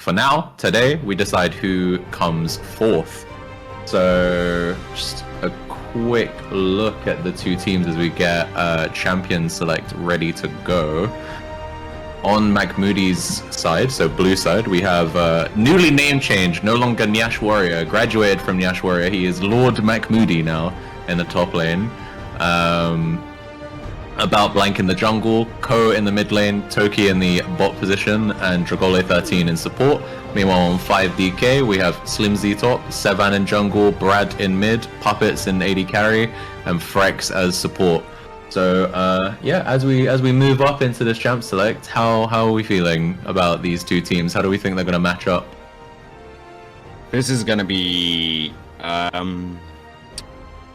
for now, today, we decide who comes fourth. So, just a quick look at the two teams as we get champion select ready to go. On McMoody's side, so blue side, we have newly name change, no longer Nyash Warrior, graduated from Nyash Warrior. He is Lord McMoody now in the top lane. About Blank in the jungle, Ko in the mid lane, Toki in the bot position, and Dragole 13 in support. Meanwhile on 5DK, we have Slim Z top, Sevan in jungle, Brad in mid, Puppets in AD carry, and Frex as support. So yeah, as we move up into this champ select, how are we feeling about these two teams? How do we think they're going to match up? This is going to be,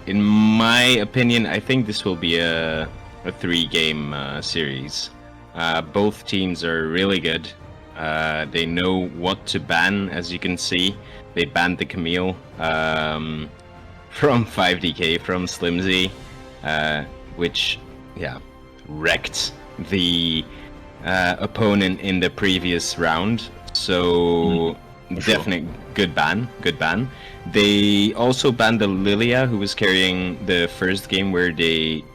in my opinion, I think this will be a 3-game series. Both teams are really good. They know what to ban, as you can see. They banned the Camille from 5DK, from Slim Z. Which, yeah, wrecked the opponent in the previous round. So, definitely good ban. They also banned the Lilia, who was carrying the first game where they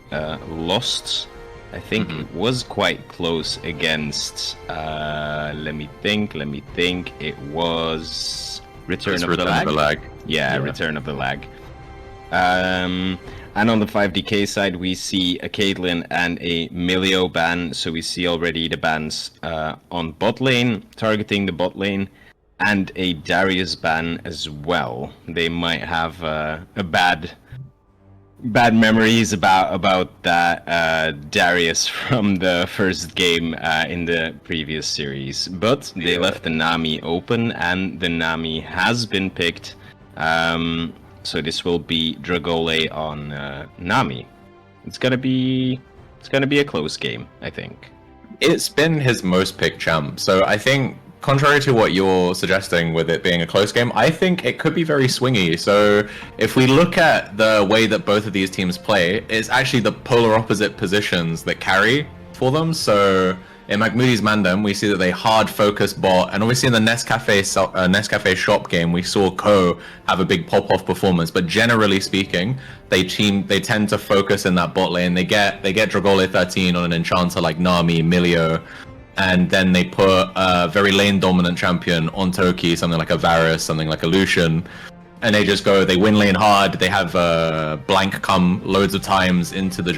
lost. I think it was quite close against, let me think, it was Return of the Lag. Yeah, Return of the Lag. And on the 5DK side, we see a Caitlyn and a Milio ban. So we see already the bans on bot lane, targeting the bot lane, and a Darius ban as well. They might have a bad memories about that Darius from the first game in the previous series. But they left the Nami open, and the Nami has been picked. So this will be Dragole on Nami. It's gonna be a close game, I think. It's been his most picked champ, so I think, contrary to what you're suggesting with it being a close game, I think it could be very swingy. So if we look at the way that both of these teams play, it's actually the polar opposite positions that carry for them. So in McMoody's Mandem, we see that they hard focus bot, and obviously in the Nescafe shop game, we saw Ko have a big pop-off performance. But generally speaking, they tend to focus in that bot lane. They get Dragole 13 on an enchanter like Nami, Milio, and then they put a very lane dominant champion on Toki, something like a Varus, something like a Lucian. And they just go, they win lane hard. They have Blank come loads of times into the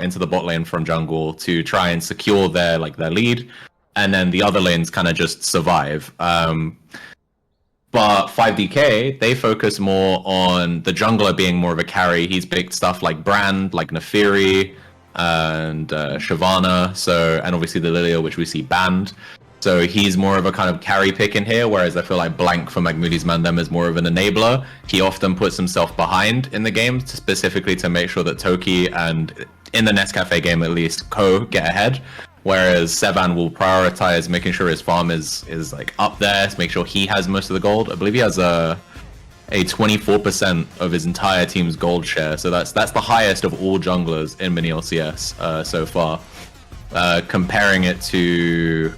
into the bot lane from jungle to try and secure their lead, and then the other lanes kind of just survive. But 5DK, they focus more on the jungler being more of a carry. He's picked stuff like Brand, like Nefiri, and Shyvana. So, and obviously the Lilia, which we see banned. So he's more of a kind of carry pick in here, whereas I feel like Blank for McMoody's Mandem is more of an enabler. He often puts himself behind in the game, specifically to make sure that Toki and, in the Nescafe game at least, Ko get ahead. Whereas Sevan will prioritize making sure his farm is like up there, to make sure he has most of the gold. I believe he has a 24% of his entire team's gold share, so that's the highest of all junglers in mini LCS so far. Comparing it to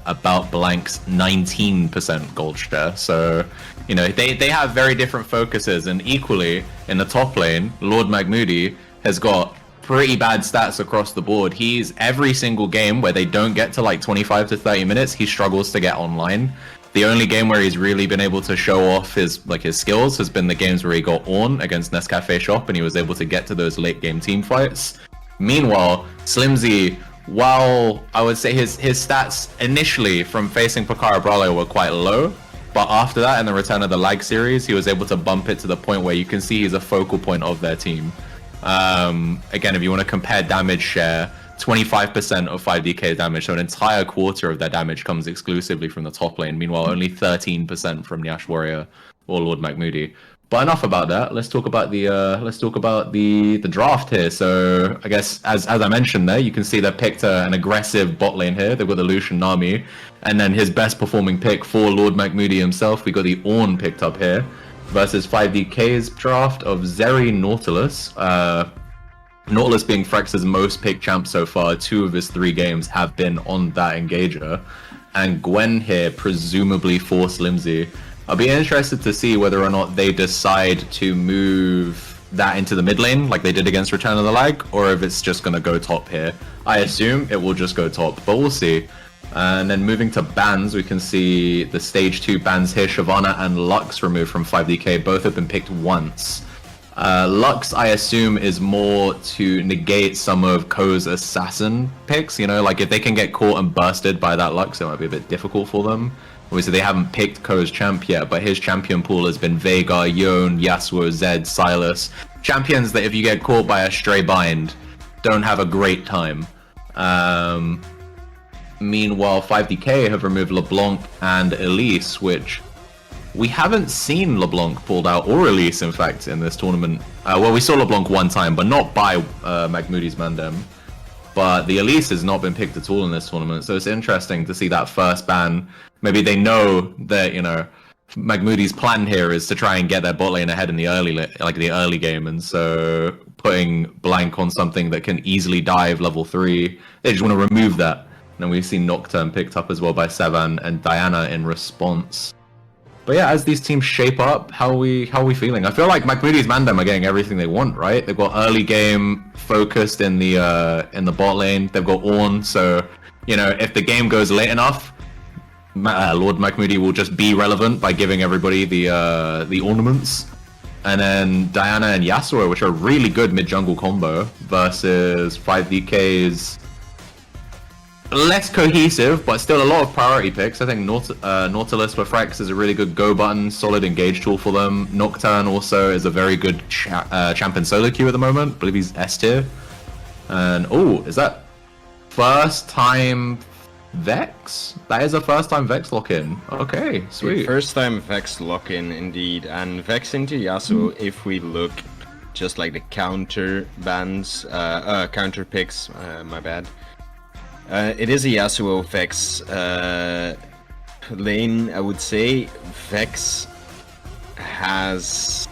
about Blank's 19% gold share. So, you know, they have very different focuses, and equally in the top lane, Lord McMoody has got pretty bad stats across the board. He's every single game where they don't get to like 25 to 30 minutes, he struggles to get online. The only game where he's really been able to show off his skills has been the games where he got Ornn against Nescafe Shop, and he was able to get to those late game team fights. Meanwhile, Slimzy, while I would say his stats initially from facing Pakara Brawler were quite low, but after that in the Return of the Lag series, he was able to bump it to the point where you can see he's a focal point of their team. Again, if you want to compare damage share, 25% of 5DK damage, so an entire quarter of their damage comes exclusively from the top lane. Meanwhile, only 13% from Nyash Warrior or Lord McMoody. But enough about that. Let's talk about the draft here. So I guess as I mentioned there, you can see they picked an aggressive bot lane here. They've got the Lucian Nami, and then his best performing pick for Lord McMoody himself, we got the Ornn picked up here versus 5DK's draft of Zeri Nautilus. Nautilus being Frex's most picked champ so far. 2 of his 3 games have been on that engager. and Gwen here, presumably for Slimzy. I'll be interested to see whether or not they decide to move that into the mid lane like they did against Return of the Lag, or if it's just going to go top here. I assume it will just go top, but we'll see. And then moving to bans, we can see the stage 2 bans here. Shyvana and Lux removed from 5DK. Both have been picked once. Lux, I assume, is more to negate some of Ko's assassin picks. You know, like if they can get caught and bursted by that Lux, it might be a bit difficult for them. Obviously, they haven't picked Ko's champ yet, but his champion pool has been Veigar, Yone, Yasuo, Zed, Sylas. Champions that if you get caught by a stray bind, don't have a great time. Meanwhile, 5DK have removed LeBlanc and Elise, which we haven't seen LeBlanc pulled out, or Elise, in fact, in this tournament. Well, we saw LeBlanc one time, but not by Magmoody's Mandem. But the Elise has not been picked at all in this tournament, so it's interesting to see that first ban. Maybe they know that, you know, Magmoody's plan here is to try and get their bot lane ahead in the early game, and so putting blank on something that can easily dive level 3, they just want to remove that. And then we've seen Nocturne picked up as well by Sevan and Diana in response. But yeah, as these teams shape up, how are we feeling? I feel like Magmoody's Mandem are getting everything they want, right? They've got early game focused in the bot lane. They've got Ornn, so you know if the game goes late enough, Lord Magmoody will just be relevant by giving everybody the ornaments. And then Diana and Yasuo, which are really good mid jungle combo, versus 5DK's less cohesive, but still a lot of priority picks. I think Nautilus for Frax is a really good go button, solid engage tool for them. Nocturne also is a very good champion solo queue at the moment. I believe he's S tier. And oh, is that first time Vex? That is a first time Vex lock in. Okay, sweet. First time Vex lock in indeed, and Vex into Yasuo. If we look just like the counter bans, counter picks. My bad. It is a Yasuo Vex lane, I would say. Vex has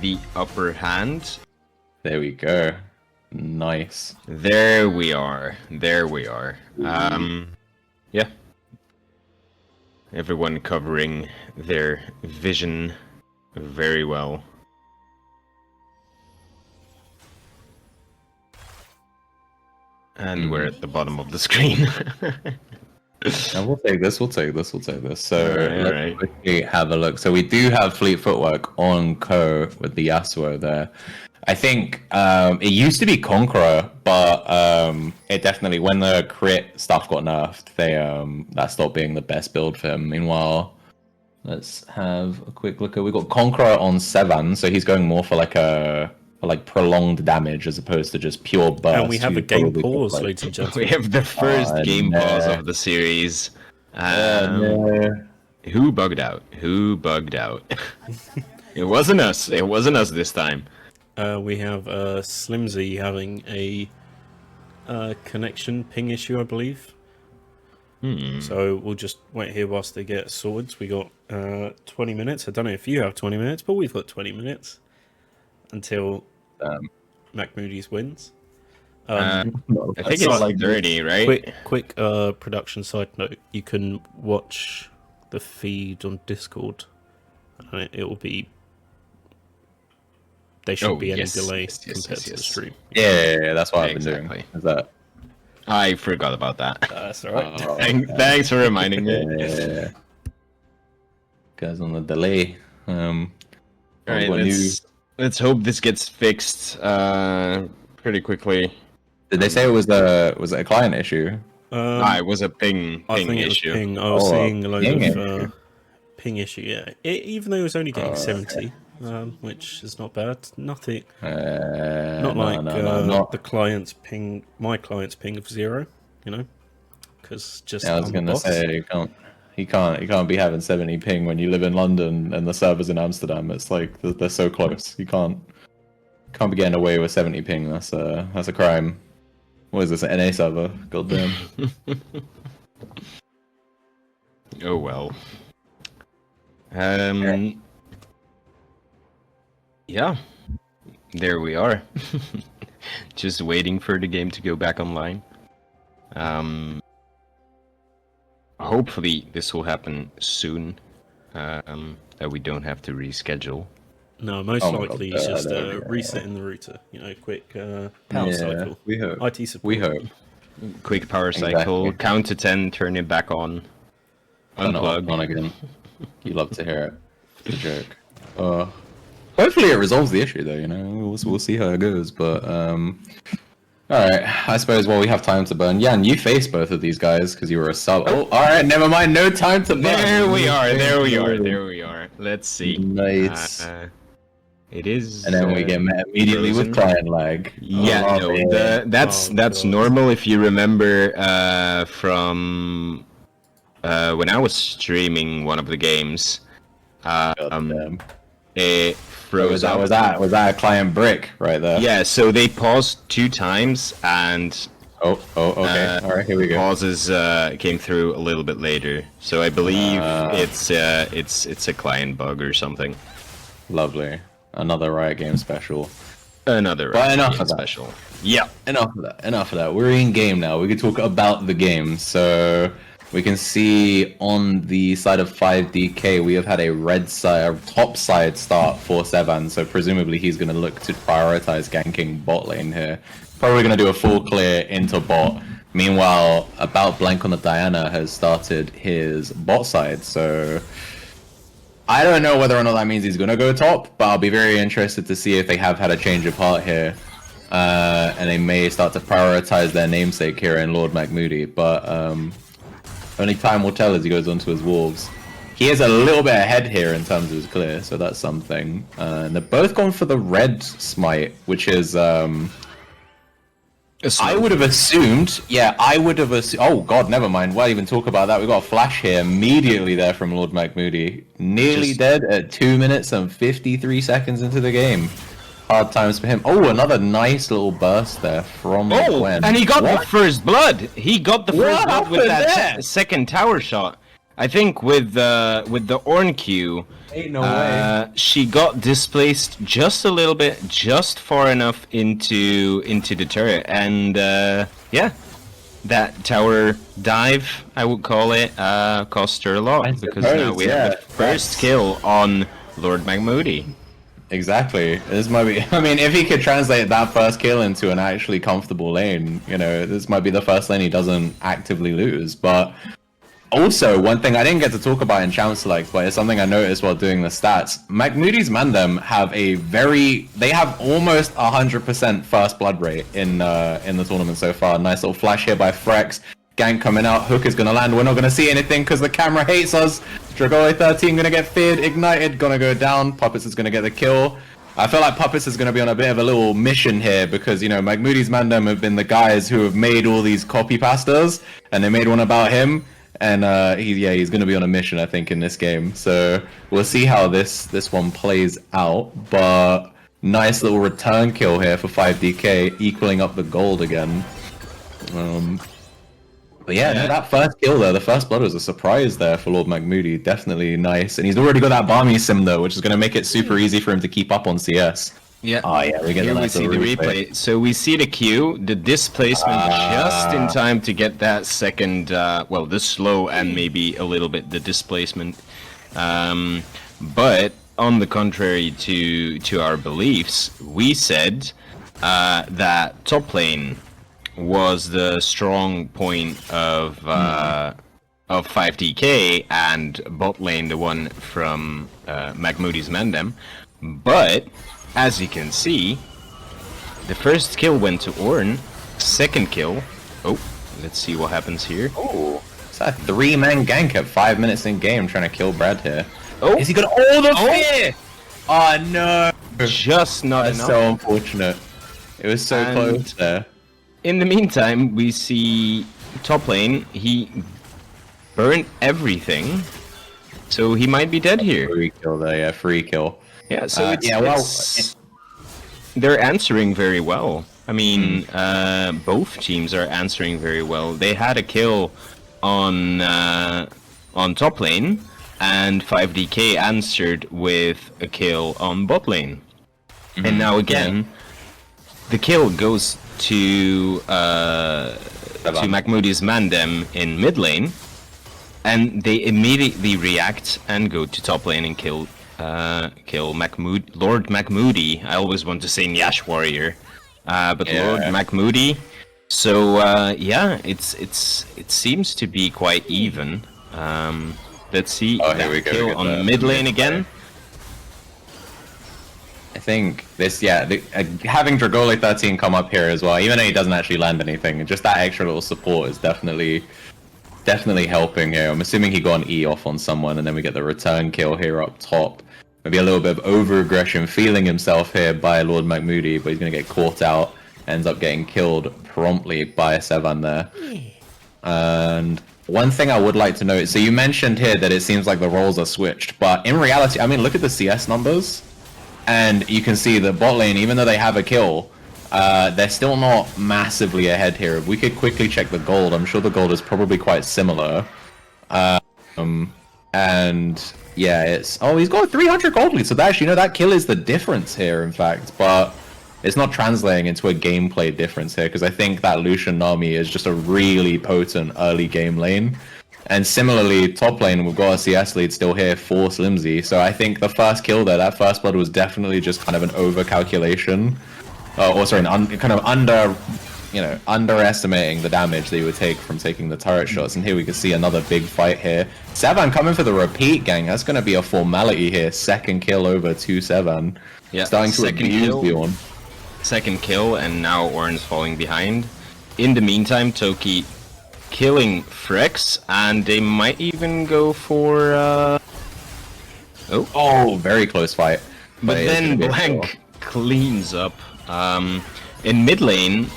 the upper hand. There we go. Nice. There we are. Yeah. Everyone covering their vision very well. And we're at the bottom of the screen. And we'll take this. So Alright. let's quickly have a look. So we do have fleet footwork on Ko with the Yasuo there. I think it used to be Conqueror, but it definitely, when the crit stuff got nerfed, that stopped being the best build for him. Meanwhile, let's have a quick look. We got Conqueror on Sevan, so he's going more for like prolonged damage as opposed to just pure burst. And we have a game pause, ladies and gentlemen. We have the first game pause of the series. Who bugged out? It wasn't us this time. We have Slimzy having a connection ping issue, I believe. So we'll just wait here whilst they get swords. We got 20 minutes. I don't know if you have 20 minutes, but we've got 20 minutes until Magmoody's wins. I think it's like 30, right? Quick production side note. You can watch the feed on Discord. And it will be... There shouldn't be any delay compared to the stream. Yeah, that's what I've been doing. Is that? I forgot about that. That's alright. Thanks for reminding me. Yeah. Guys on the delay. Alright, let's hope this gets fixed pretty quickly. Did they say it was a client issue? It was a ping issue. I was seeing a load of ping issue. Yeah, even though it was only getting 70. Which is not bad. Nothing. Not like the client's ping. My client's ping of 0. You know, because just. Yeah, I was gonna say you can't be having 70 ping when you live in London and the server's in Amsterdam. It's like they're so close. You can't be getting away with 70 ping. That's a crime. What is this, an NA server? Goddamn. Oh well. Yeah, there we are. Just waiting for the game to go back online. hopefully this will happen soon, that we don't have to reschedule. No, most Oh my likely God, it's just yeah. resetting the router. Quick power cycle. We hope. IT support. We hope. Quick power cycle, Exactly. count to 10, turn it back on, Turn it off, unplug. on again. You love to hear it. It's a joke. Hopefully it resolves the issue, though. We'll see how it goes. But all right. I suppose while we have time to burn, Jan, you faced both of these guys because you were a sub. Oh, all right. Never mind. No time to burn. There we are. Let's see. Nice. It is. And then we get met immediately frozen. with client lag. Yeah, Oh, no, man. that's God. normal if you remember from when I was streaming one of the games. Goddamn. It froze up. Was that a client brick right there? Yeah, so they paused 2 times and Oh, okay. All right, here we go. pauses came through a little bit later. So I believe it's a client bug or something. Lovely. Another Riot Game special. Another But enough game of that. special. Yeah. Enough of that. We're in game now. We can talk about the game. So we can see on the side of 5DK, we have had a red side, top side start for Sevan. So presumably he's going to look to prioritize ganking bot lane here. Probably going to do a full clear into bot. Meanwhile, About Blank on the Diana has started his bot side. So I don't know whether or not that means he's going to go top, but I'll be very interested to see if they have had a change of heart here. And they may start to prioritize their namesake here in Lord McMoody. But only time will tell as he goes onto his wolves. He is a little bit ahead here in terms of his clear, so that's something. And they're both gone for the red smite, which is... I would have assumed, oh god, never mind, why even talk about that? We got a flash here immediately there from Lord McMoody. Nearly dead at 2 minutes and 53 seconds into the game. Hard times for him. Oh, another nice little burst there from Gwen. And he got the first blood. He got the first blood with happened that there? second tower shot. I think with the Ornn Q, Ain't no way. she got displaced just a little bit, just far enough into the turret, and yeah, that tower dive, I would call it, cost her a lot because now we have the first kill on Lord McMoody. Exactly. This might be. I mean, if he could translate that first kill into an actually comfortable lane, this might be the first lane he doesn't actively lose. But also, one thing I didn't get to talk about in Champ Select, but it's something I noticed while doing the stats. McMoody's Mandem have they have almost 100% first blood rate in the tournament so far. Nice little flash here by Frex. Gank coming out, hook is gonna land. We're not gonna see anything because the camera hates us. Dragole 13 gonna get feared, ignited, gonna go down. Puppets is gonna get the kill. I feel like Puppets is gonna be on a bit of a little mission here because McMoody's Mandem have been the guys who have made all these copy pastas, and they made one about him. And he's gonna be on a mission, I think, in this game. So we'll see how this one plays out. But nice little return kill here for 5DK, equaling up the gold again. But yeah, no, that first kill there, the first blood was a surprise there for Lord McMoody. Definitely nice. And he's already got that Barmy sim though, which is going to make it super easy for him to keep up on CS. Yeah. Oh yeah, we get Here the we nice see the replay. So we see the Q, the displacement just in time to get that second, the slow and maybe a little bit the displacement. But on the contrary to our beliefs, we said that top lane was the strong point of 5DK and bot lane the one from McMoody's Mandem. But as you can see, the first kill went to Ornn, second kill. Oh, let's see what happens here. Oh, it's a 3-man gank at 5 minutes in game trying to kill Brad here. Oh, is he got all the fear? Oh no! Just not That's enough. so unfortunate. It was so close there. In the meantime, we see top lane. He burned everything, so he might be dead here. Free kill there, yeah, free kill. Yeah, so they're answering very well. I mean, both teams are answering very well. They had a kill on top lane, and 5DK answered with a kill on bot lane. And now again, the kill goes to McMoody's Mandem in mid lane, and they immediately react and go to top lane and kill Lord Macmoody. I always want to say Nyash Warrior, but Lord Macmoody. So yeah, it seems to be quite even. Let's see that kill on mid lane again. I think this, having Dragole 13 come up here as well, even though he doesn't actually land anything, just that extra little support is definitely helping here. I'm assuming he got an E off on someone, and then we get the return kill here up top. Maybe a little bit of over-aggression, feeling himself here by Lord Macmoody, but he's going to get caught out, ends up getting killed promptly by a Sevan there. And one thing I would like to note, so you mentioned here that it seems like the roles are switched, but in reality, I mean, look at the CS numbers, and you can see the bot lane, even though they have a kill, they're still not massively ahead here. If we could quickly check the gold, I'm sure the gold is probably quite similar. And yeah, he's got 300 gold lead, so that actually, that kill is the difference here, in fact, but it's not translating into a gameplay difference here, because I think that Lucian Nami is just a really potent early game lane. And similarly, top lane, we've got a CS lead still here for Slimzy, so I think the first kill there, that first blood, was definitely just kind of an over-calculation. Kind of underestimating the damage that you would take from taking the turret shots. And here we can see another big fight here. Sevan coming for the repeat, gang. That's going to be a formality here. Second kill over 2-7. Yeah, starting to abuse Bjorn. Second kill, and now Ornn's falling behind. In the meantime, Toki killing Frex, and they might even go for... Oh, very close fight. But then Blank cleans up. In mid lane,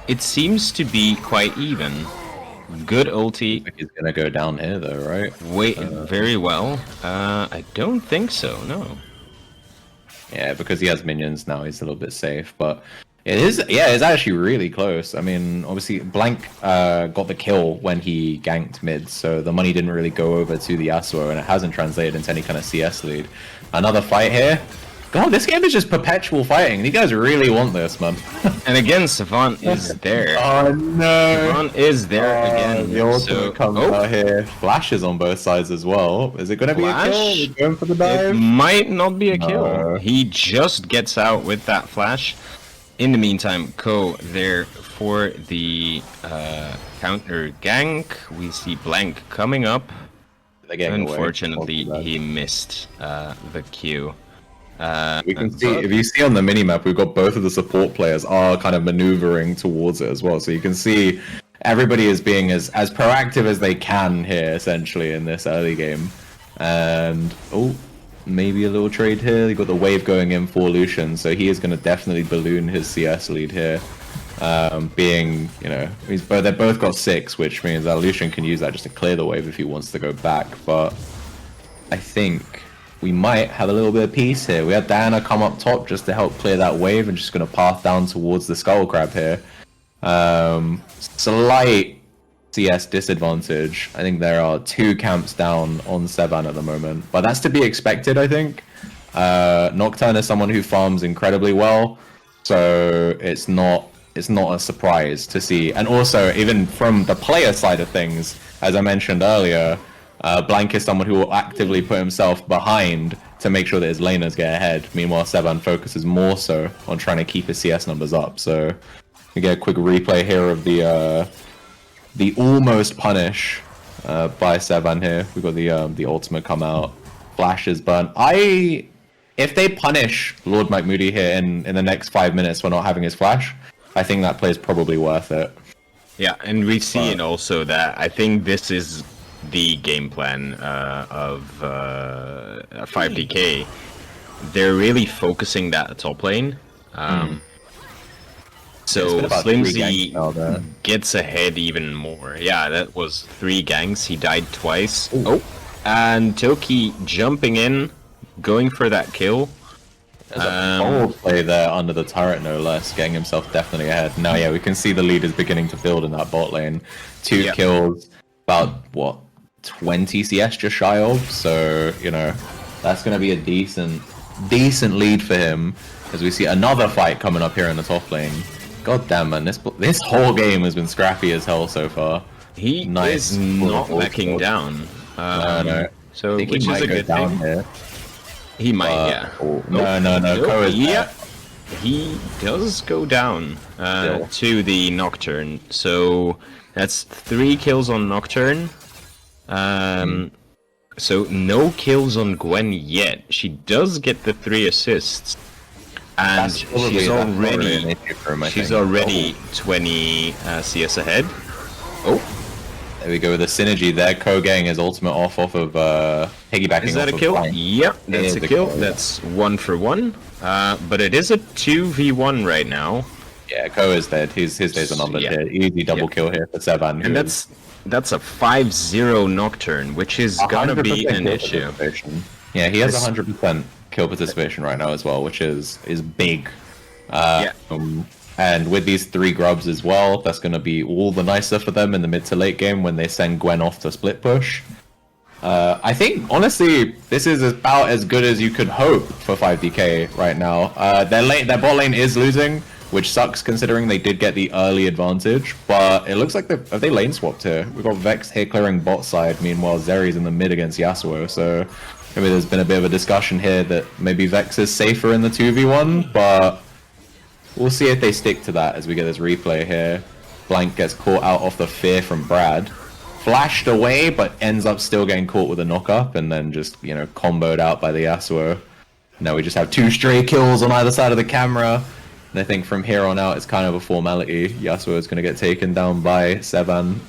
it seems to be quite even. Good ulti. He's gonna go down here though, right? Wait, very well. I don't think so, no. Yeah, because he has minions now, he's a little bit safe, but it's actually really close. I mean, obviously, Blank got the kill when he ganked mid, so the money didn't really go over to the Yasuo, and it hasn't translated into any kind of CS lead. Another fight here. God, this game is just perpetual fighting. You guys really want this, man. And again, Savant is there. Oh no! Savant is there again. The ultimate comes out here. Flashes on both sides as well. Is it going to be a kill? We're going for the dive? It might not be a kill. He just gets out with that flash. In the meantime, Ko there for the counter gank. We see Blank coming up. Unfortunately, he missed the Q. We can see, if you see on the minimap, we've got both of the support players are kind of maneuvering towards it as well. So you can see everybody is being as proactive as they can here, essentially, in this early game. And, maybe a little trade here. You got the wave going in for Lucian, so he is going to definitely balloon his CS lead here. They both got 6, which means that Lucian can use that just to clear the wave if he wants to go back. But I think we might have a little bit of peace here. We had Diana come up top just to help clear that wave, and just going to path down towards the Skull Crab here. Slight CS disadvantage. I think there are 2 camps down on Sevan at the moment, but that's to be expected, I think. Nocturne is someone who farms incredibly well, so it's not a surprise to see. And also, even from the player side of things, as I mentioned earlier, Blank is someone who will actively put himself behind to make sure that his laners get ahead. Meanwhile, Sevan focuses more so on trying to keep his CS numbers up. So we get a quick replay here of the almost punish by Sevan here. We've got the ultimate come out, flashes burn. If they punish Lord Macmoody here in the next 5 minutes for not having his flash, I think that play is probably worth it. Yeah, and we've seen also that I think this is the game plan of 5DK. They're really focusing that top lane. So Slimzy gets ahead even more. Yeah, that was 3 ganks. He died twice. And Toki jumping in, going for that kill. There's a bold play there under the turret, no less, getting himself definitely ahead. Now, yeah, we can see the lead is beginning to build in that bot lane. 2 kills, about, 20 CS just shy of. So, that's going to be a decent lead for him, as we see another fight coming up here in the top lane. God damn, man, this whole game has been scrappy as hell so far. He Nice. is not Full backing forward. down. No. So, I think which he is might a go good down thing. here. He might, yeah. Oh, no. Ko is yeah. He does go down to the Nocturne. So that's 3 kills on Nocturne. So no kills on Gwen yet. She does get the 3 assists. And she's already 20 CS ahead. Oh, there we go with the synergy there. Ko getting his ultimate off of piggybacking. Is that off a kill? Of Yep, that's a kill. That's 1 for 1. But it is a 2v1 right now. Yeah, Ko is dead. His days are numbered here. Easy double kill here for Sevan. And that's a 5-0 Nocturne, which is gonna be an issue. Yeah, he has 100% kill participation right now as well, which is big. And with these 3 grubs as well, that's going to be all the nicer for them in the mid to late game when they send Gwen off to split push. I think, honestly, this is about as good as you could hope for 5DK right now. Their bot lane is losing, which sucks considering they did get the early advantage, but it looks like they lane swapped here. We've got Vex here clearing bot side, meanwhile Zeri's in the mid against Yasuo, so maybe there's been a bit of a discussion here that maybe Vex is safer in the 2v1, but we'll see if they stick to that as we get this replay here. Blank gets caught out off the fear from Brad. Flashed away, but ends up still getting caught with a knock-up, and then just, comboed out by the Yasuo. Now we just have 2 stray kills on either side of the camera. And I think from here on out, it's kind of a formality. Yasuo is going to get taken down by Sevan.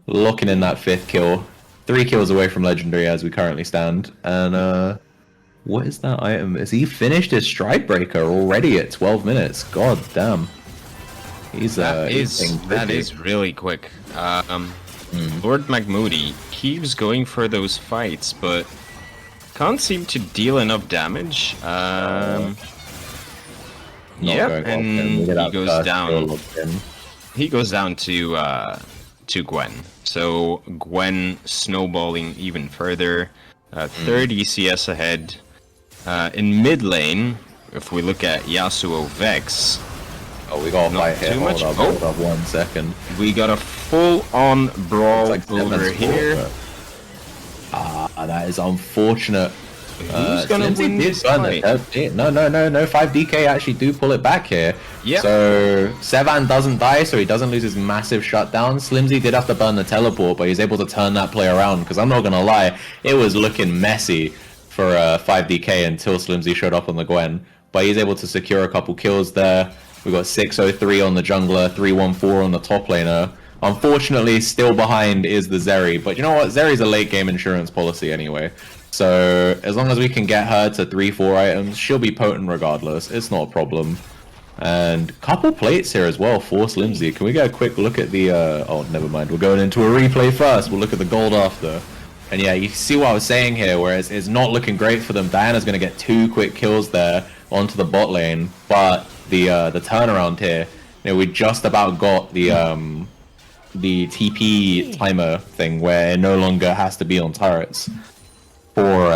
Locking in that 5th kill. 3 kills away from Legendary as we currently stand. And, what is that item? Has he finished his Stride Breaker already at 12 minutes? God damn. That is really quick. Lord McMoody keeps going for those fights, but can't seem to deal enough damage. He goes down. He goes down to Gwen. So Gwen snowballing even further. 30 CS ahead. In mid lane, if we look at Yasuo Vex. Oh, we got a fight here. Hold up 1 second. We got a full-on brawl over here. That is unfortunate. Who's gonna win this fight? No. 5DK actually do pull it back here. Yep. So Sevan doesn't die, so he doesn't lose his massive shutdown. Slimzy did have to burn the teleport, but he's able to turn that play around. Because I'm not gonna lie, it was looking messy for 5DK until Slimzy showed up on the Gwen. But he's able to secure a couple kills there. We got 603 on the jungler, 314 on the top laner. Unfortunately, still behind is the Zeri. But you know what? Zeri's a late game insurance policy anyway. So as long as we can get her to 3-4 items, she'll be potent regardless. It's not a problem. And couple plates here as well for Slimzy. Can we get a quick look at the... oh, never mind. We're going into a replay first. We'll look at the gold after. And yeah, you see what I was saying here, where it's not looking great for them. Diana's going to get 2 quick kills there onto the bot lane. But the turnaround here, we just about got the TP timer thing where it no longer has to be on turrets for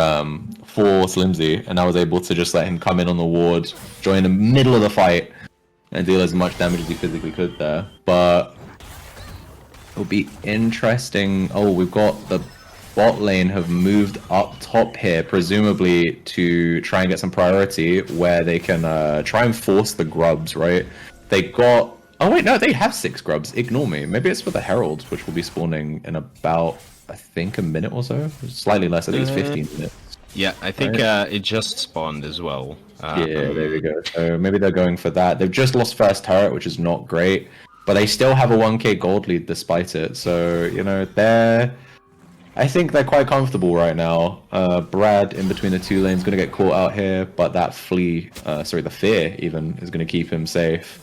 Slimzy, and I was able to just let him come in on the ward, join the middle of the fight, and deal as much damage as he physically could there. But it'll be interesting. Oh, we've got the bot lane have moved up top here, presumably to try and get some priority where they can try and force the grubs, right? They got... Oh wait, no, they have 6 grubs. Ignore me. Maybe it's for the heralds, which will be spawning in about, I think, a minute or so. Slightly less. I think it's 15 minutes. Yeah, I think it just spawned as well. Yeah, there we go. So maybe they're going for that. They've just lost first turret, which is not great, but they still have a 1k gold lead despite it. So, I think they're quite comfortable right now. Brad in between the 2 lanes going to get caught out here, but that the fear even is going to keep him safe.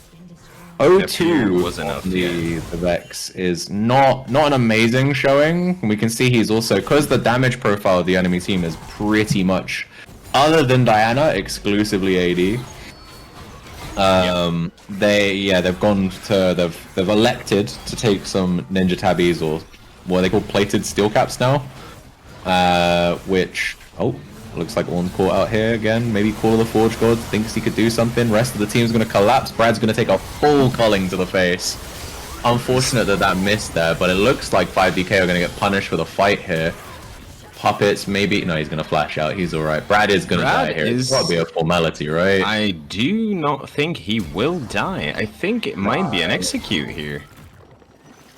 0-2 was enough, the Vex is not an amazing showing. We can see he's also, because the damage profile of the enemy team is pretty much, other than Diana, exclusively AD. They've elected to take some ninja tabbies, or what they call plated steel caps now, which looks like one caught out here again. Maybe Call of the Forge God thinks he could do something. Rest of the team's going to collapse. Brad's going to take a full culling to the face. unfortunate that missed there, but it looks like 5DK are going to get punished for the fight here. Puppets, maybe. No, he's going to flash out. He's alright. Brad is going to die here. It's got to be a formality, right? I do not think he will die. I think it might be an execute here.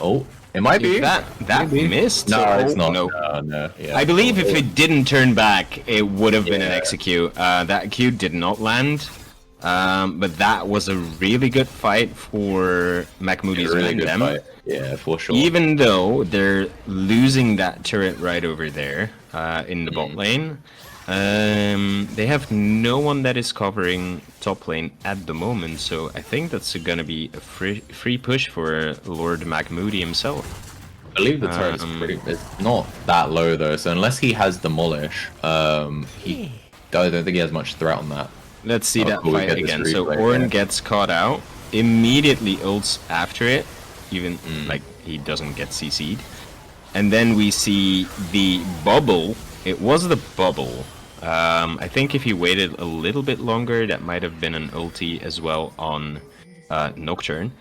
Oh, it might be. That missed? No, it's not. No. No. Yeah. I believe if it didn't turn back, it would have been an execute. That Q did not land. But that was a really good fight for Mahmoudi's Mandem. Yeah, for sure. Even though they're losing that turret right over there in the bot lane, they have no one that is covering top lane at the moment. So I think that's gonna be a free push for Lord Mahmoudi himself. I believe the turret it's not that low though. So unless he has Demolish, I don't think he has much threat on that. Let's see that fight again. So Ornn gets caught out, immediately ults after it, even like he doesn't get CC'd. And then we see the bubble. It was the bubble. I think if he waited a little bit longer, that might have been an ulti as well on Nocturne.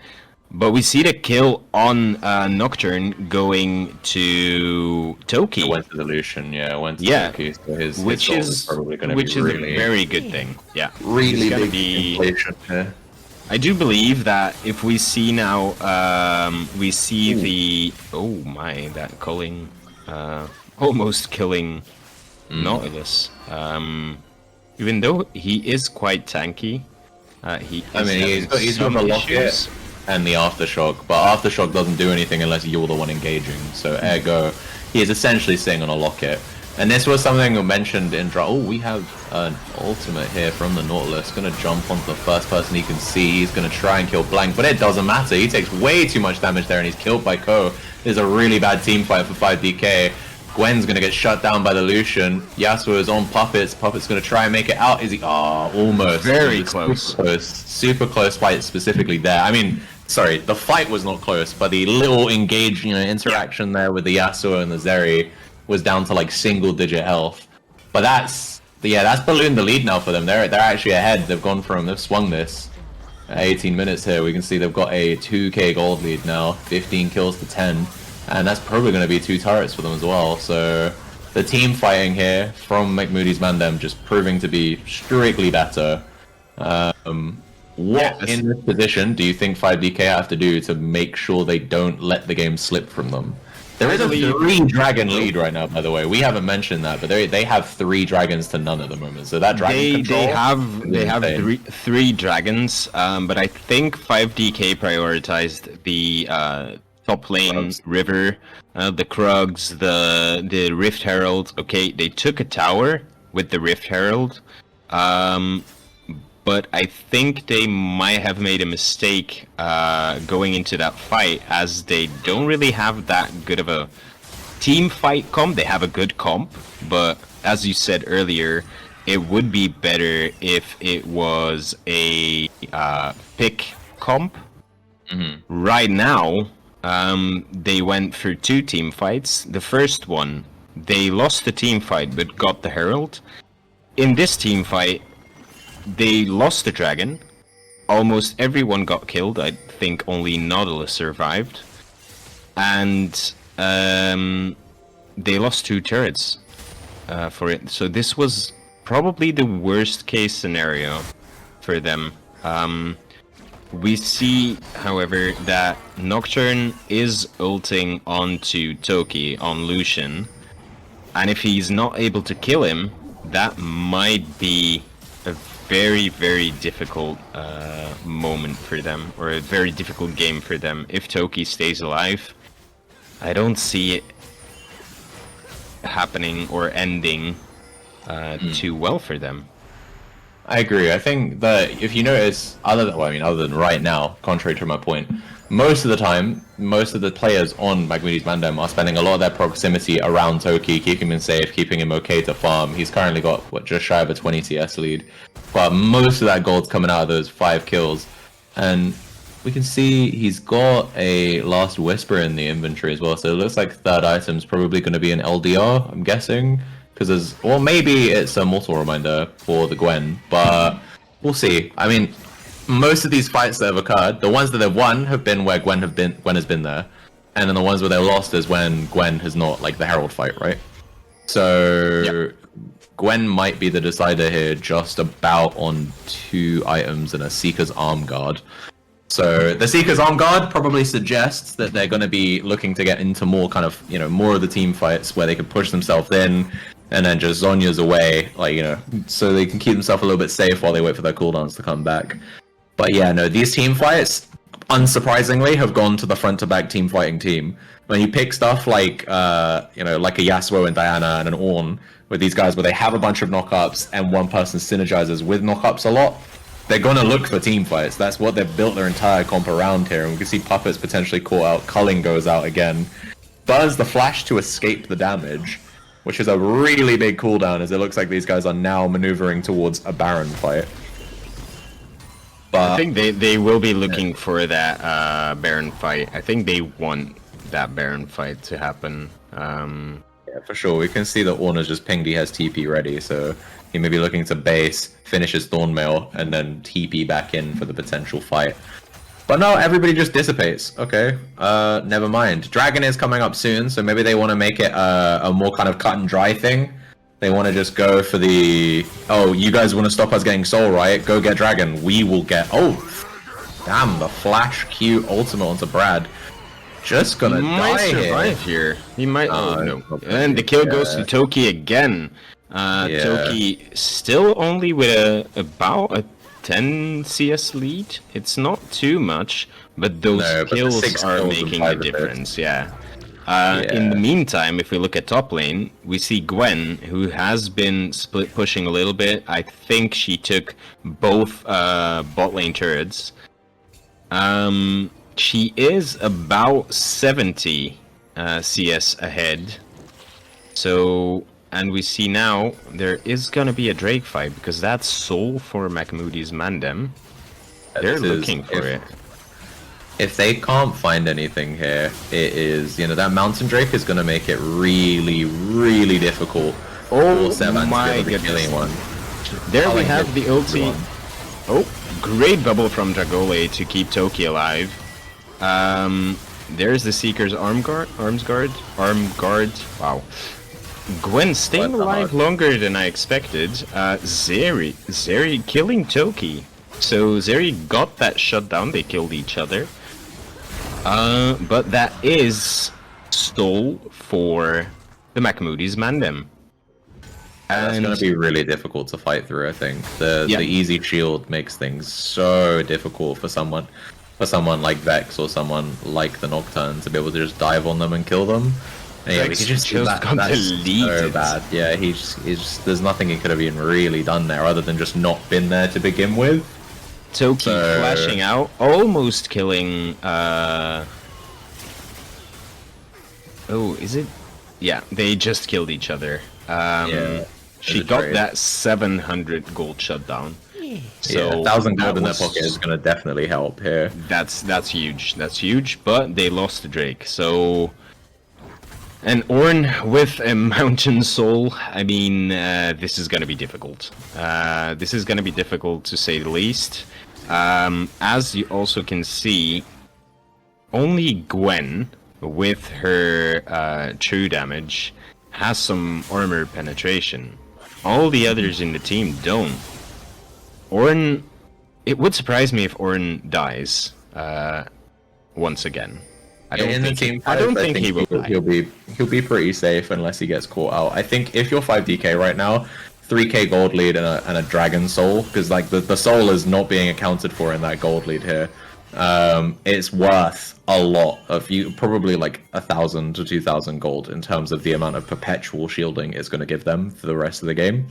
But we see the kill on Nocturne going to Toki. Went to the Lucian, went to Toki. So which is probably going to be really, a very good thing. Yeah, really big inflation here. I do believe that if we see now, we see the that culling, almost killing Nautilus. Even though he is quite tanky, he's got the locket and the aftershock, but aftershock doesn't do anything unless you're the one engaging. So ergo, he is essentially sitting on a locket. And this was something we mentioned in we have an ultimate here from the Nautilus. Gonna jump onto the first person he can see. He's gonna try and kill Blank, but it doesn't matter. He takes way too much damage there, and he's killed by Ko. There's a really bad team fight for 5DK. Gwen's gonna get shut down by the Lucian. Yasuo is on Puppets. Puppets gonna try and make it out. Is he? Almost. Very close. Super close fight specifically there. I mean, sorry, the fight was not close, but the little engaged, interaction there with the Yasuo and the Zeri was down to like single-digit health. But that's ballooned the lead now for them. They're actually ahead. They've swung this. 18 minutes here. We can see they've got a 2k gold lead now. 15 kills to 10. And that's probably going to be 2 turrets for them as well. So the team fighting here from Mahmoudi's Mandem just proving to be strictly better. What in this position do you think 5DK have to do to make sure they don't let the game slip from them? There is a 3-dragon lead right now, by the way. We haven't mentioned that, but they have 3 dragons to none at the moment. So that dragon control... They have three dragons, but I think 5DK prioritized the top lane river, the Krugs, the Rift Herald. Okay, they took a tower with the Rift Herald, but I think they might have made a mistake going into that fight, as they don't really have that good of a team fight comp. They have a good comp, but as you said earlier, it would be better if it was a pick comp. Right now, they went through 2 team fights. The first one, they lost the team fight but got the Herald. In this team fight, they lost the dragon. Almost everyone got killed. I think only Nautilus survived. And they lost 2 turrets for it. So this was probably the worst case scenario for them. We see, however, that Nocturne is ulting onto Toki on Lucian. And if he's not able to kill him, that might be a very, very difficult moment for them, or a very difficult game for them. If Toki stays alive, I don't see it happening or ending too well for them. I agree. I think that if you notice, other than right now, contrary to my point, most of the time, most of the players on Mahmoudi's Mandem are spending a lot of their proximity around Toki, keeping him safe, keeping him okay to farm. He's currently got, just shy of a 20 CS lead. But most of that gold's coming out of those 5 kills. And we can see he's got a Last Whisper in the inventory as well. So it looks like third item's probably going to be an LDR, I'm guessing. Because maybe it's a Mortal Reminder for the Gwen, but we'll see. I mean, most of these fights that have occurred, the ones that they've won have been where Gwen has been there, and then the ones where they lost is when Gwen has not, like the Herald fight, right? So Gwen might be the decider here, just about on 2 items and a Seeker's Arm Guard. So the Seeker's Arm Guard probably suggests that they're going to be looking to get into more kind of, more of the team fights where they can push themselves in, and then just Zonya's away, so they can keep themselves a little bit safe while they wait for their cooldowns to come back. But yeah, no, these team fights, unsurprisingly, have gone to the front-to-back team fighting team. When you pick stuff like, like a Yasuo and Diana and an Ornn, with these guys where they have a bunch of knockups and one person synergizes with knockups a lot, they're gonna look for team fights. That's what they've built their entire comp around here. And we can see Puppets potentially caught out. Culling goes out again. Does the flash to escape the damage, which is a really big cooldown, as it looks like these guys are now maneuvering towards a Baron fight. But I think they will be looking for that Baron fight. I think they want that Baron fight to happen. Yeah, for sure. We can see that Ornn has just pinged he has TP ready, so he may be looking to base, finish his Thornmail, and then TP back in for the potential fight. But no, everybody just dissipates. Okay, never mind. Dragon is coming up soon, so maybe they want to make it a more kind of cut and dry thing. They want to just go for the, oh, you guys want to stop us getting Soul, right? Go get Dragon. We will get, oh, damn, the Flash Q ultimate onto Brad. Just gonna die survive here. He might. Oh no! And the kill goes to Toki again. Toki still only with about a 10 CS lead. It's not too much, but those kills are making a difference. Yeah. In the meantime, if we look at top lane, we see Gwen, who has been split pushing a little bit. I think she took both bot lane turrets. She is about 70 CS ahead. So, and we see now there is gonna be a Drake fight because that's Soul for McMoody's Mandem. They're looking for it. If they can't find anything here, it is, that Mountain Drake is gonna make it really, really difficult. Oh my goodness. There we have the ulti. Oh, great bubble from Dragole to keep Toki alive. There's the Seeker's arm guard. Wow. Gwen staying alive longer than I expected. Zeri killing Toki. So Zeri got that shut down. They killed each other. But that is Stole for the McMoody's Mandem. That's going to be really difficult to fight through, I think. The easy shield makes things so difficult for someone like Vex or someone like the Nocturne to be able to just dive on them and kill them. And yeah, Vex he just got deleted. So bad. Yeah, he's there's nothing he could have even really done there other than just not been there to begin with. Toki flashing out, almost killing. Oh, is it? Yeah, they just killed each other. She got that 700 gold shutdown. So 1,000 gold in their pocket is going to definitely help here. That's huge. That's huge. But they lost to Drake. So, and Ornn with a Mountain Soul. I mean, this is going to be difficult. This is going to be difficult to say the least. As you also can see, only Gwen with her true damage has some armor penetration. All the others in the team don't. Ornn, it would surprise me if Ornn dies once again. I don't think he will die. He'll be pretty safe unless he gets caught out. I think if you're 5DK right now, 3k gold lead and a dragon soul, because like the soul is not being accounted for in that gold lead here. It's worth a lot of probably like 1,000 to 2,000 gold in terms of the amount of perpetual shielding it's going to give them for the rest of the game.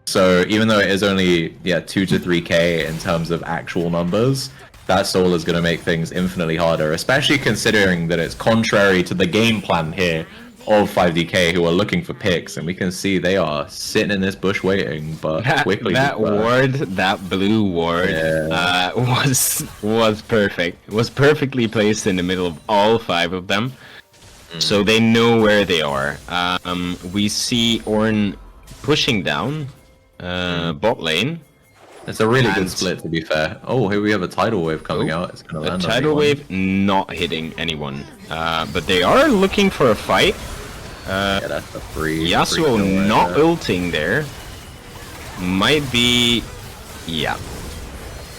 So even though it is only 2 to 3k in terms of actual numbers, that soul is going to make things infinitely harder, especially considering that it's contrary to the game plan here of 5DK, who are looking for picks, and we can see they are sitting in this bush waiting, but quickly. That blue ward, was perfect. It was perfectly placed in the middle of all 5 of them, so they know where they are. We see Ornn pushing down bot lane. It's a really good And- split, to be fair. Oh, here we have a tidal wave coming out. It's gonna A land on tidal anyone. wave not hitting anyone, but they are looking for a fight. Yeah, that's a free. Yasuo free kill not right there. ulting there. Might be... Yeah.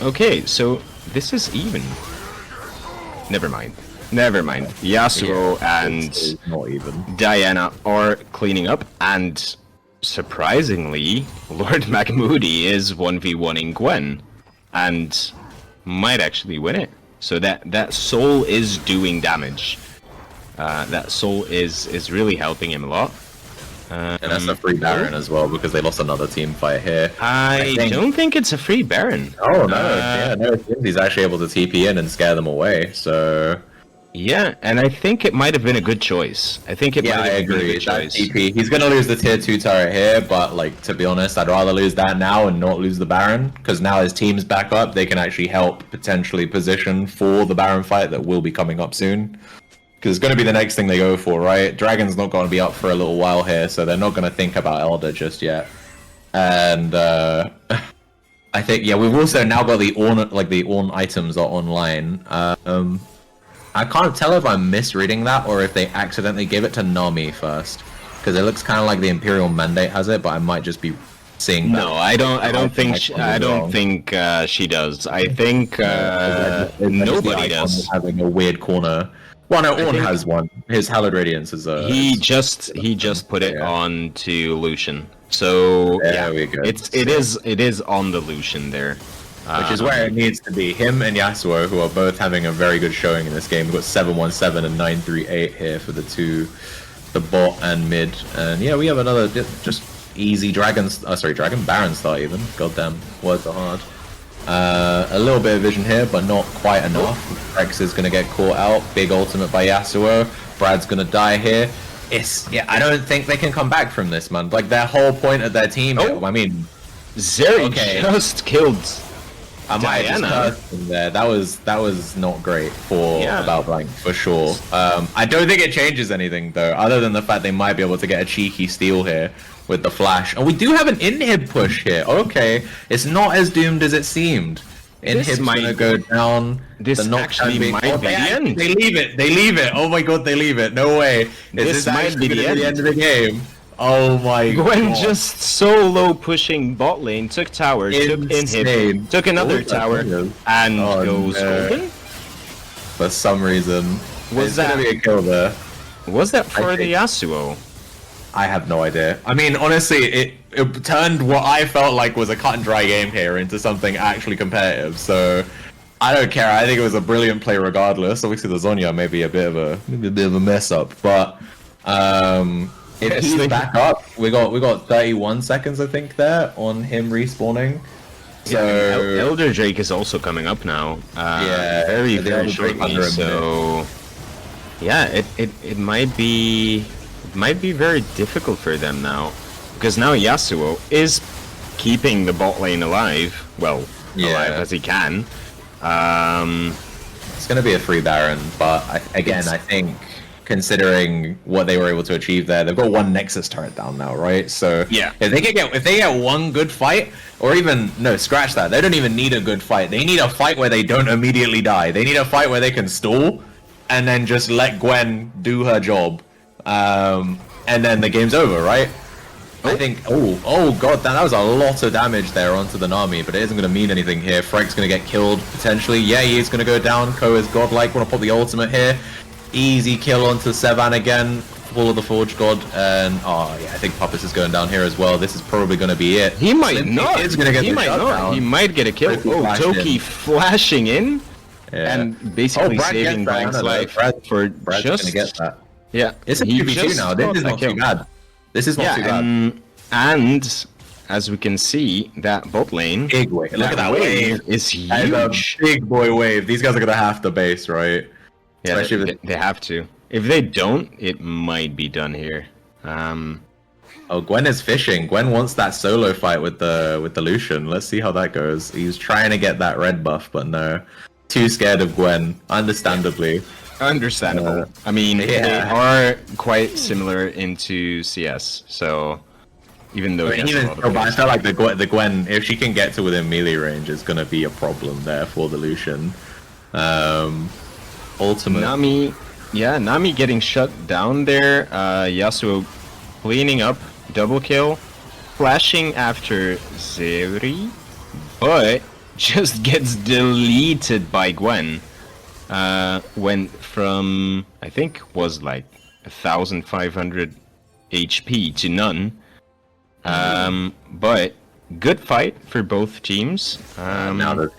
Okay, so this is even. Never mind. Never mind. Yasuo and It's not even. Diana are cleaning up, and surprisingly, Lord Macmoody is 1v1ing Gwen, and might actually win it. So that soul is doing damage. That soul is really helping him a lot. And that's a free Baron as well because they lost another team fight here. I think- don't think it's a free Baron. Oh no! No, he's actually able to TP in and scare them away. So Yeah, and I think it might have been a good choice. I think it yeah, might I have been a agree. good That choice. TP, he's gonna lose the tier 2 turret here, but like to be honest, I'd rather lose that now and not lose the Baron because now his team's back up. They can actually help potentially position for the Baron fight that will be coming up soon. Because it's going to be the next thing they go for, right? Dragon's not going to be up for a little while here, so they're not going to think about Elder just yet. And I think, yeah, we've also now got the Ornn items are online. I can't tell if I'm misreading that or if they accidentally gave it to Nami first, because it looks kind of like the Imperial Mandate has it, but I might just be seeing. No, I don't think she does. I think nobody does. Having a weird corner. Well, no, Ornn think- has one. His Hallowed Radiance is a. He just put it Yeah. on to Lucian. So There yeah, we go. it is on the Lucian there. Which is where it needs to be. Him and Yasuo, who are both having a very good showing in this game. We've got 717 and 938 here for the bot and mid. And yeah, we have another just easy Dragon Baron start even. Goddamn, words are hard. A little bit of vision here, but not quite enough. Rex is going to get caught out. Big ultimate by Yasuo. Brad's going to die here. I don't think they can come back from this, man. Like, their whole point of their team, I mean, Zeri Okay. just killed. I might have just Diana. cursed him there. That was not great for Yeah. About Blank, for sure. I don't think it changes anything, though, other than the fact they might be able to get a cheeky steal here with the flash. And we do have an inhib push here. Okay, it's not as doomed as it seemed. Inhib's might- gonna go down. this the knockdown actually being- might be the end. They leave it. They leave it. Oh my god, they leave it. No way. This might actually be the gonna end. of the game? Oh my Gwen god. just solo pushing bot lane, took tower, took Insane. inhib, took another What was that tower, thing? and Oh, goes no. golden. For some reason. Was It's that- gonna be a kill there. Was that for the think- Yasuo? I have no idea. I mean, honestly, it turned what I felt like was a cut and dry game here into something actually competitive. So I don't care. I think it was a brilliant play regardless. Obviously, the Zonya may be a bit of a mess up, but if Yes, he's they- back up, we got 31 seconds I think there on him respawning. So Elder Drake is also coming up now. Yeah, very the very Elder Drake shortly. under a So yeah, it might be very difficult for them now, because now Yasuo is keeping the bot lane alive. Well, Yeah. alive as he can. it's going to be a free Baron, but I think considering what they were able to achieve there, they've got one Nexus turret down now, right? So Yeah. if they get one good fight, or even no, scratch that. They don't even need a good fight. They need a fight where they don't immediately die. They need a fight where they can stall, and then just let Gwen do her job, and then the game's over, right? I think. Oh god, that was a lot of damage there onto the Nami, but it isn't going to mean anything here. Frank's going to get killed potentially. Yeah, he is going to go down. Ko is godlike. Want to pop the ultimate here. Easy kill onto Sevan again. Fall of the Forge God, and yeah, I think Puppis is going down here as well. This is probably going to be it. He might Slimpy not. is going to get He the might not. shutdown. He might get a kill. Toki Oh, flashed Toki in. flashing in Yeah. and basically Brad saving gets that, Blank's no, no, life Brad's for just going to get that. yeah. It's a he 2v2 just now. This got is that not kill. too bad. This is not too bad. And as we can see, that bot lane, Big wave. Look at that wave. is And a huge. big boy wave. These guys are going to have to base, right? Yeah, especially they have to. If they don't, it might be done here. Oh, Gwen is fishing. Gwen wants that solo fight with the Lucian. Let's see how that goes. He's trying to get that red buff, but no. Too scared of Gwen, understandably. Understandable. I mean, they yeah. are quite similar into CS, so even though I mean, he has a even lot of still, but I points. feel like the Gwen, if she can get to within melee range, is going to be a problem there for the Lucian. Ultimate. Nami getting shut down there. Yasuo cleaning up, double kill, flashing after Zeri, but just gets deleted by Gwen. Went from, I think, was like 1,500 HP to none. But good fight for both teams. Now there's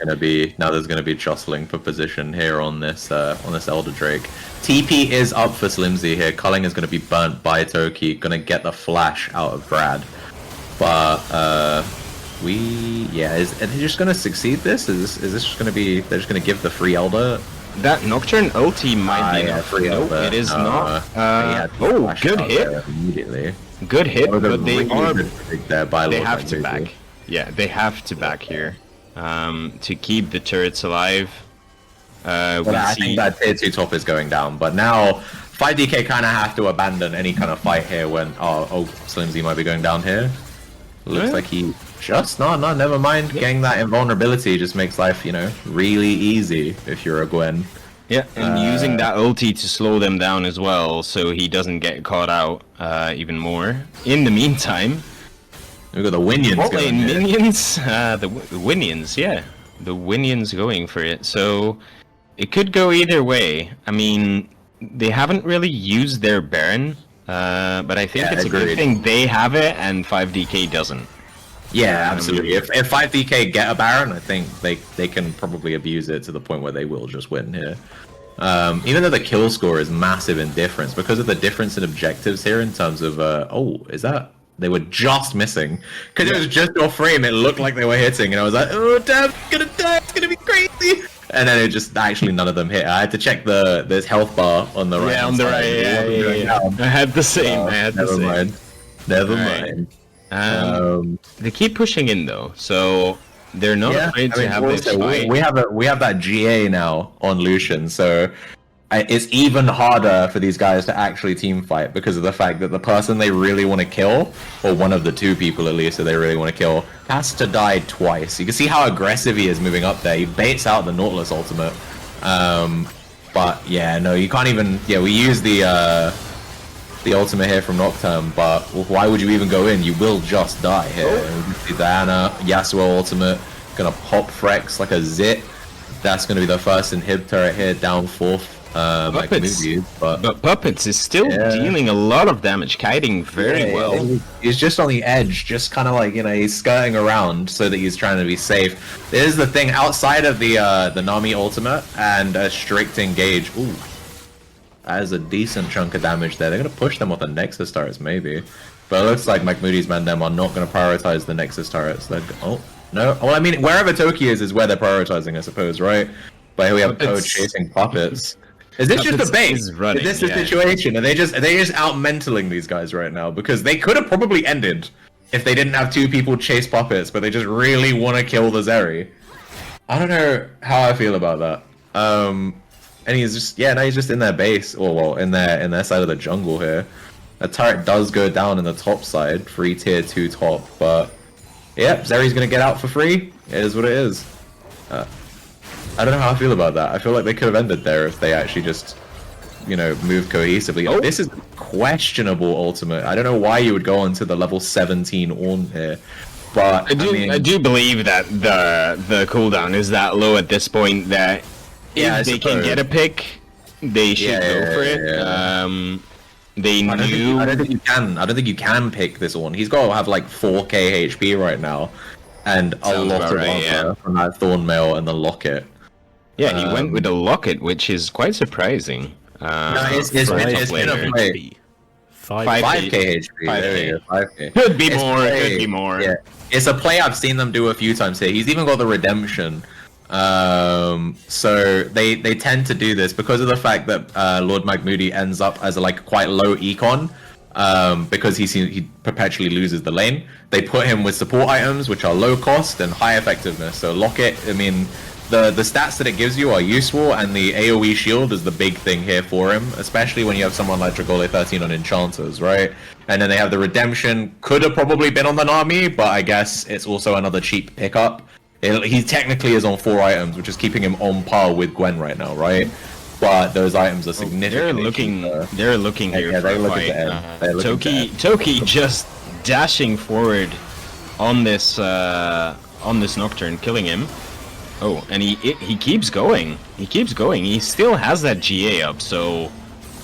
gonna be jostling for position here on this Elder Drake. TP is up for Slimzy here. Culling is gonna be burnt by Toki. Gonna get the flash out of Brad, but is he just gonna succeed this? Is this just gonna be they're just gonna give the free Elder? That Nocturne ulti might be enough. Free Nope, Elder. it is not. Good Out hit. there immediately. Good hit, That was a but they really are. good pick there by They Lord have to Magneto. back. Yeah, they have to back here to keep the turrets alive. Well, I think that tier 2 top is going down, but now 5DK kind of have to abandon any kind of fight here when Slimzy might be going down here. Looks like he just never mind. Getting that invulnerability just makes life, really easy if you're a Gwen. Yeah, and using that ulti to slow them down as well, so he doesn't get caught out even more. In the meantime, We've got the Winions bot going lane here. minions, the Winions, yeah, the Winions going for it. So it could go either way. I mean, they haven't really used their Baron, but I think it's a good thing they have it and 5DK doesn't. Yeah, absolutely. If 5DK get a Baron, I think they can probably abuse it to the point where they will just win here. Even though the kill score is massive in difference, because of the difference in objectives here in terms of, is that? They were just missing. Because it was just off frame, it looked like they were hitting, and I was like, oh damn, I'm gonna die, it's gonna be crazy! And then it just, actually none of them hit. I had to check there's health bar on the right. Yeah, on the right, yeah. I had the same, Never mind. They keep pushing in though, so they're not afraid to have this fight. We have that GA now on Lucian, so it's even harder for these guys to actually team fight because of the fact that the person they really want to kill, or one of the two people at least that they really want to kill, has to die twice. You can see how aggressive he is moving up there. He baits out the Nautilus ultimate. But yeah, no, you can't even. Yeah, we use the ultimate here from Nocturne, but why would you even go in? You will just die here. The Diana, Yasuo ultimate, gonna pop Frex like a zit. That's gonna be the first inhib turret here, down fourth. But Puppets is still dealing a lot of damage, kiting very well. He's just on the edge, just kind of like, he's skirting around so that he's trying to be safe. There's the thing, outside of the Nami ultimate and a strict engage, that is a decent chunk of damage there. They're going to push them with the Nexus turrets, maybe. But it looks like McMoody's men them are not going to prioritize the Nexus turrets. No. Well, I mean, wherever Toki is where they're prioritizing, I suppose, right? But here we have Toad chasing Puppets. Is this just a bait? Is this the situation? Are they just out-mentaling these guys right now? Because they could have probably ended if they didn't have two people chase Puppets, but they just really want to kill the Zeri. I don't know how I feel about that. And he's just, now he's just in their base, or well, in their side of the jungle here. A turret does go down in the top side, free tier 2 top, but yep, Zeri's gonna get out for free. It is what it is. I don't know how I feel about that. I feel like they could have ended there if they actually just, moved cohesively. This is questionable ultimate. I don't know why you would go on to the level 17 Ornn here, but I do believe that the cooldown is that low at this point that if they can get a pick, they should go for it. I don't think you can pick this one. He's got to have like 4k HP right now, and a lot of armor from that Thornmail and the Locket. Yeah, he went with a Locket, which is quite surprising. It's been a play. 5k HP. 5k. Could be more. Could be more. Yeah, it's a play I've seen them do a few times here. He's even got the Redemption. So they tend to do this because of the fact that Lord McMoody ends up as a quite low econ, because he perpetually loses the lane. They put him with support items which are low cost and high effectiveness. So Locket, I mean, the stats that it gives you are useful, and the AoE shield is the big thing here for him, especially when you have someone like Dragole 13 on Enchanters, right? And then they have the Redemption, could have probably been on the Nami, but I guess it's also another cheap pickup. He technically is on 4 items, which is keeping him on par with Gwen right now, right? But those items are significantly They're looking here yeah, for a fight. Toki just dashing forward on this Nocturne, killing him. Oh, and he keeps going. He keeps going. He still has that GA up, so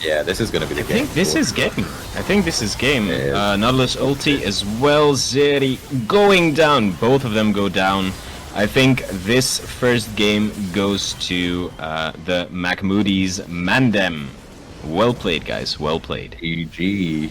yeah, this is gonna be the game. I think this is game. Nautilus ulti as well. Zeri going down. Both of them go down. I think this first game goes to the Macmoodies Mandem. Well played, guys. Well played. GG.